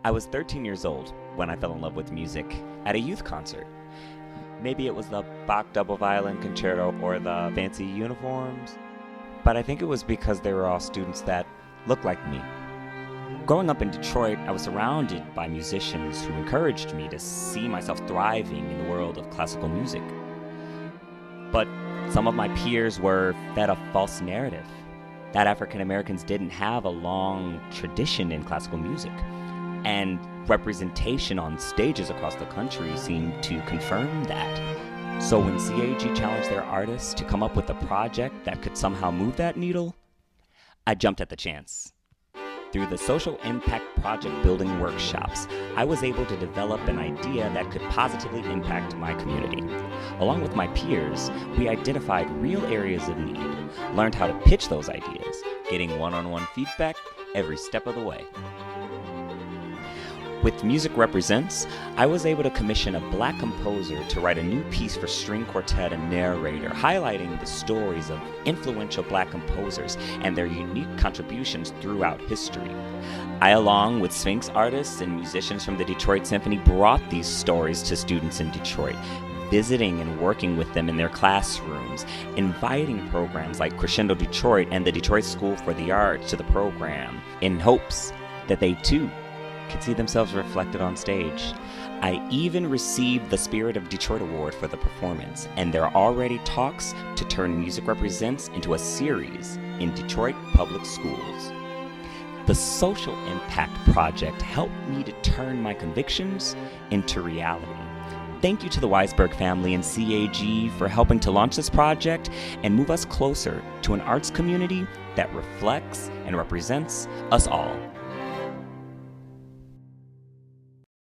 I was 13 years old when I fell in love with music at a youth concert. Maybe it was the Bach double violin concerto or the fancy uniforms, but I think it was because they were all students that looked like me. Growing up in Detroit, I was surrounded by musicians who encouraged me to see myself thriving in the world of classical music. But some of my peers were fed a false narrative that African Americans didn't have a long tradition in classical music, and representation on stages across the country seemed to confirm that. So when CAG challenged their artists to come up with a project that could somehow move that needle, I jumped at the chance. Through the social impact project building workshops, I was able to develop an idea that could positively impact my community. Along with my peers, we identified real areas of need, learned how to pitch those ideas, getting one-on-one feedback every step of the way. With Music Represents, I was able to commission a Black composer to write a new piece for string quartet and narrator, highlighting the stories of influential Black composers and their unique contributions throughout history. I, along with Sphinx artists and musicians from the Detroit Symphony, brought these stories to students in Detroit, visiting and working with them in their classrooms, inviting programs like Crescendo Detroit and the Detroit School for the Arts to the program, in hopes that they too could see themselves reflected on stage. I even received the Spirit of Detroit Award for the performance, and there are already talks to turn Music Represents into a series in Detroit public schools. The Social Impact Project helped me to turn my convictions into reality. Thank you to the Weisberg family and CAG for helping to launch this project and move us closer to an arts community that reflects and represents us all.